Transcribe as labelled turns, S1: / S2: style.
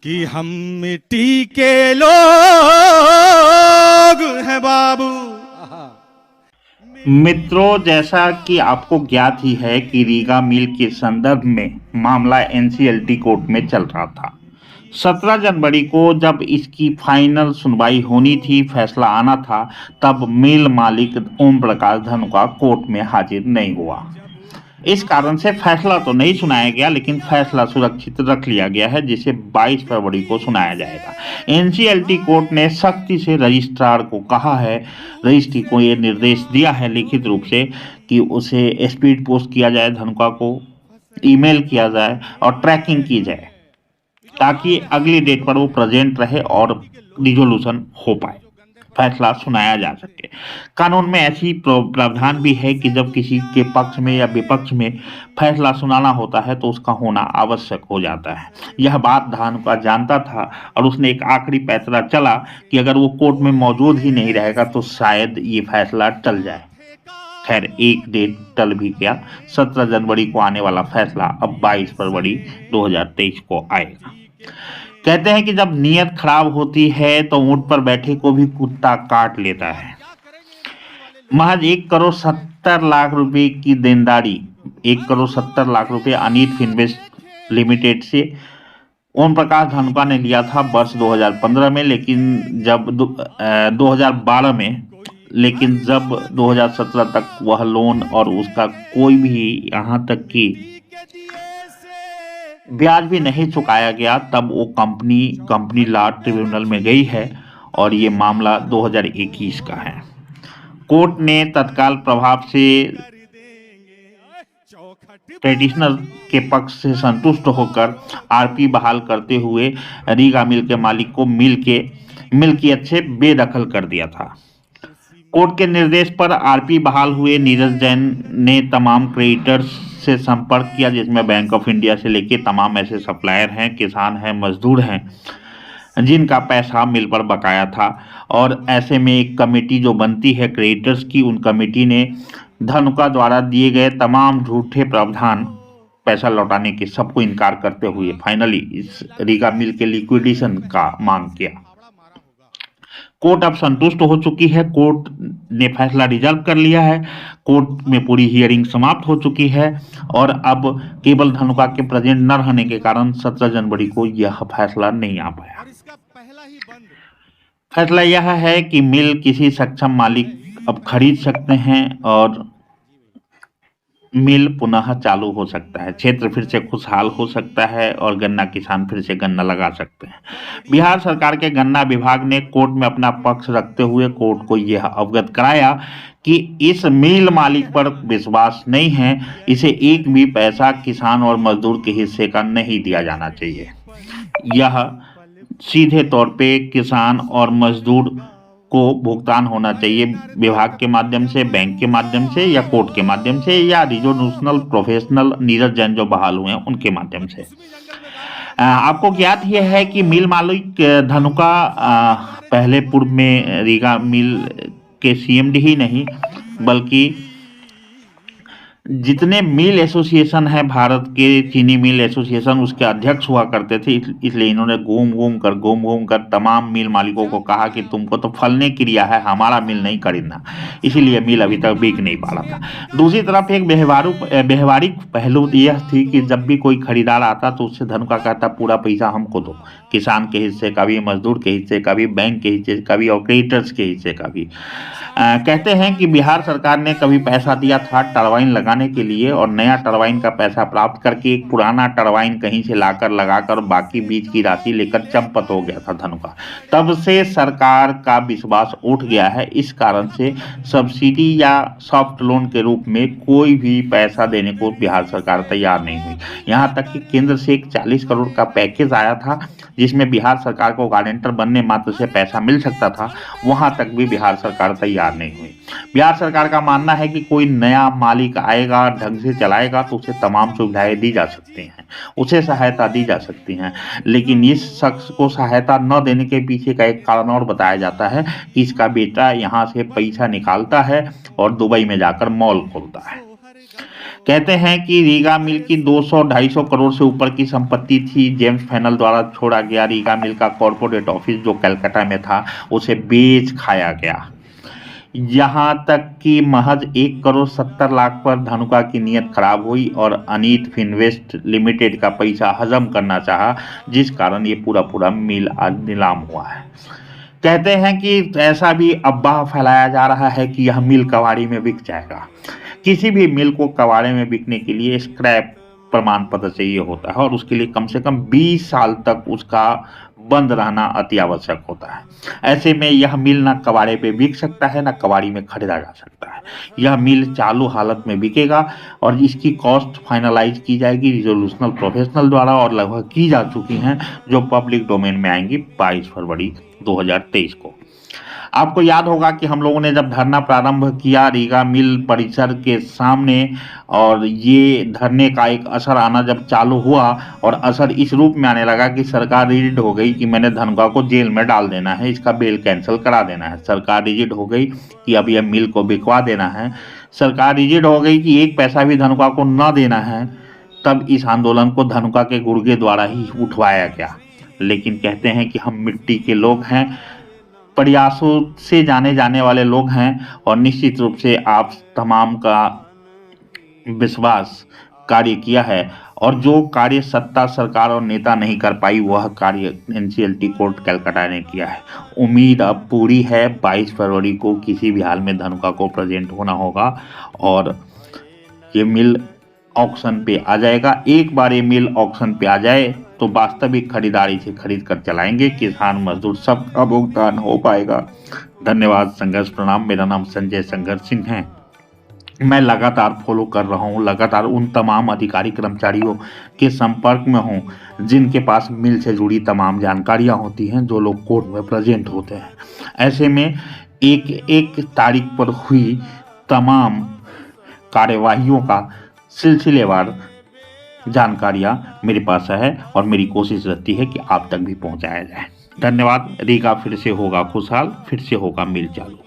S1: कि हम मिट्टी के लोग हैं बाबू।
S2: मित्रों, जैसा कि आपको ज्ञात ही है कि रीगा मिल के संदर्भ में मामला एनसीएलटी कोर्ट में चल रहा था। 17 जनवरी को जब इसकी फाइनल सुनवाई होनी थी, फैसला आना था, तब मिल मालिक ओम प्रकाश धनुका कोर्ट में हाजिर नहीं हुआ। इस कारण से फैसला तो नहीं सुनाया गया, लेकिन फैसला सुरक्षित रख लिया गया है, जिसे 22 फरवरी को सुनाया जाएगा। एनसीएलटी कोर्ट ने सख्ती से रजिस्ट्रार को कहा है, रजिस्ट्री को ये निर्देश दिया है लिखित रूप से कि उसे स्पीड पोस्ट किया जाए, धनुका को ईमेल किया जाए और ट्रैकिंग की जाए, ताकि अगली डेट पर वो प्रेजेंट रहे और रिजोल्यूशन हो पाए, फैसला सुनाया जा सके। कानून में ऐसी प्रावधान भी है कि जब किसी के पक्ष में या विपक्ष में फैसला सुनाना होता है तो उसका होना आवश्यक हो जाता है। यह बात धानुका जानता था और उसने एक आखिरी फैसला चला कि अगर वो कोर्ट में मौजूद ही नहीं रहेगा तो शायद ये फैसला टल जाए। खैर, एक डेट टल भी गया। 17 जनवरी को आने वाला फैसला अब 22 फरवरी 2023 को आएगा। कहते हैं कि जब नीयत खराब होती है तो ऊंट पर बैठे को भी कुत्ता काट लेता है। महज 1,70,00,000 रुपए की देनदारी, 1,70,00,000 रुपए अनीत फिनवेस्ट लिमिटेड से ओम प्रकाश धनुका ने लिया था वर्ष 2015 में, लेकिन जब 2012 में, लेकिन जब 2017 तक वह लोन और उसका कोई भी यहाँ तक कि ब्याज भी नहीं चुकाया गया, तब वो कंपनी लॉ ट्रिब्यूनल में गई है और ये मामला 2021 का है। कोर्ट ने तत्काल प्रभाव से ट्रेडिशनल के पक्ष से संतुष्ट होकर आरपी बहाल करते हुए रीगा मिल के मालिक को मिल्कियत से बेदखल कर दिया था। कोर्ट के निर्देश पर आरपी बहाल हुए। नीरज जैन ने तमाम क्रेडिटर्स से संपर्क किया, जिसमें बैंक ऑफ इंडिया से लेके तमाम ऐसे सप्लायर हैं, किसान हैं, मजदूर हैं जिनका पैसा मिल पर बकाया था। और ऐसे में एक कमेटी जो बनती है क्रेडिटर्स की, उन कमेटी ने धनुका द्वारा दिए गए तमाम झूठे प्रावधान पैसा लौटाने के सबको इनकार करते हुए फाइनली इस रीगा मिल के लिक्विडेशन का मांग किया। कोर्ट अब संतुष्ट हो चुकी है। कोर्ट ने फैसला रिजर्व कर लिया है। कोर्ट में पूरी हियरिंग समाप्त हो चुकी है और अब केवल धनुका के प्रेजेंट न रहने के कारण 17 जनवरी को यह फैसला नहीं आ पाया। फैसला यह है कि मिल किसी सक्षम मालिक अब खरीद सकते हैं और मिल पुनः चालू हो सकता है, क्षेत्र फिर से खुशहाल हो सकता है और गन्ना किसान फिर से गन्ना लगा सकते हैं। बिहार सरकार के गन्ना विभाग ने कोर्ट में अपना पक्ष रखते हुए कोर्ट को यह अवगत कराया कि इस मिल मालिक पर विश्वास नहीं है, इसे एक भी पैसा किसान और मजदूर के हिस्से का नहीं दिया जाना चाहिए। यह सीधे तौर पे किसान और मजदूर को भुगतान होना चाहिए विभाग के माध्यम से, बैंक के माध्यम से या कोर्ट के माध्यम से या रिजोल्यूशनल प्रोफेशनल नीरज जैन जो बहाल हुए हैं उनके माध्यम से। आपको ज्ञात यह है कि मिल मालिक धनुका पहले पूर्व में रीगा मिल के सीएमडी ही नहीं बल्कि जितने मिल एसोसिएशन है भारत के, चीनी मिल एसोसिएशन, उसके अध्यक्ष हुआ करते थे। इसलिए इन्होंने घूम घूम कर तमाम मिल मालिकों को कहा कि तुमको तो फलने क्रिया है, हमारा मिल नहीं खरीदना। इसीलिए मिल अभी तक बिक नहीं पा रहा था। दूसरी तरफ एक व्यवहारिक पहलू यह थी कि जब भी कोई खरीदार आता तो उससे धनुका कहता पूरा पैसा हमको दो, किसान के हिस्से का भी, मजदूर के हिस्से का भी, बैंक के हिस्से का भी और क्रेडिटर्स के हिस्से का भी। कहते हैं कि बिहार सरकार ने कभी पैसा दिया था टरबाइन लगाने के लिए और नया टरबाइन का पैसा प्राप्त करके एक पुराना टरबाइन कहीं से लाकर लगाकर बाकी बीच की राशि लेकर चंपत हो गया था धनुका। तब से सरकार का विश्वास उठ गया है। इस कारण से सब्सिडी या सॉफ्ट लोन के रूप में कोई भी पैसा देने को बिहार सरकार तैयार नहीं हुई। यहाँ तक कि केंद्र से एक 40 करोड़ का पैकेज आया था जिसमें बिहार सरकार को गारंटर बनने मात्र से पैसा मिल सकता था, वहां तक भी बिहार सरकार तैयार नहीं हुई। बिहार सरकार का मानना है कि कोई नया मालिक आएगा, ढंग से चलाएगा तो उसे तमाम सुविधाएं दी जा सकती हैं, उसे सहायता दी जा सकती हैं। लेकिन इस शख्स को सहायता न देने के पीछे का एक कारण और बताया जाता है कि इसका बेटा यहाँ से पैसा निकालता है और दुबई में जाकर मॉल खोलता है। कहते हैं कि रीगा मिल की 200-250 करोड़ से ऊपर की संपत्ति थी। जेम्स फैनल द्वारा छोड़ा गया रीगा मिल का कॉर्पोरेट ऑफिस जो कलकत्ता में था उसे बेच खाया गया। यहाँ तक कि महज 1,70,00,000 पर धनुका की नीयत खराब हुई और अनीत फिनवेस्ट लिमिटेड का पैसा हजम करना चाहा, जिस कारण ये पूरा मिल आज नीलाम हुआ है। कहते हैं कि ऐसा भी अफवाह फैलाया जा रहा है कि यह मिल कबाड़ी में बिक जाएगा। किसी भी मिल को कबाड़े में बिकने के लिए स्क्रैप प्रमाण पत्र चाहिए होता है और उसके लिए कम से कम 20 साल तक उसका बंद रहना अति आवश्यक होता है। ऐसे में यह मिल ना कबाड़े पे बिक सकता है ना कबाड़ी में खरीदा जा सकता है। यह मिल चालू हालत में बिकेगा और इसकी कॉस्ट फाइनलाइज की जाएगी रिजोल्यूशनल प्रोफेशनल द्वारा और लगभग की जा चुकी हैं, जो पब्लिक डोमेन में आएंगी 22 फरवरी 2023 को। आपको याद होगा कि हम लोगों ने जब धरना प्रारंभ किया रीगा मिल परिसर के सामने और ये धरने का एक असर आना जब चालू हुआ और असर इस रूप में आने लगा कि सरकार रिजिड हो गई कि मैंने धनुका को जेल में डाल देना है, इसका बेल कैंसिल करा देना है। सरकार रिजिड हो गई कि अब यह मिल को बिकवा देना है। सरकार रिजिड हो गई कि एक पैसा भी धनुका को न देना है। तब इस आंदोलन को धनुका के गुर्गे द्वारा ही उठवाया गया। लेकिन कहते हैं कि हम मिट्टी के लोग हैं, प्रयासों से जाने जाने वाले लोग हैं और निश्चित रूप से आप तमाम का विश्वास कार्य किया है और जो कार्य सत्ता सरकार और नेता नहीं कर पाई वह कार्य एनसीएलटी कोर्ट कलकत्ता ने किया है। उम्मीद अब पूरी है 22 फरवरी को किसी भी हाल में धनुका को प्रेजेंट होना होगा और ये मिल ऑक्शन पे आ जाएगा। एक बार ये मिल ऑक्शन पे आ जाए तो वास्तविक खरीदारी से खरीद कर चलाएंगे, किसान मजदूर सबका भुगतान हो पाएगा। धन्यवाद। संघर्ष प्रणाम। मेरा नाम संजय संघर्ष सिंह है। मैं लगातार फॉलो कर रहा हूँ, लगातार उन तमाम अधिकारी कर्मचारियों के संपर्क में हूँ जिनके पास मिल से जुड़ी तमाम जानकारियाँ होती हैं, जो लोग कोर्ट में प्रेजेंट होते हैं। ऐसे में एक एक तारीख पर हुई तमाम कार्यवाहियों का सिलसिलेवार जानकारियाँ मेरे पास है और मेरी कोशिश रहती है कि आप तक भी पहुँचाया जाए। धन्यवाद। रीगा फिर से होगा खुशहाल, फिर से होगा मिल चालू।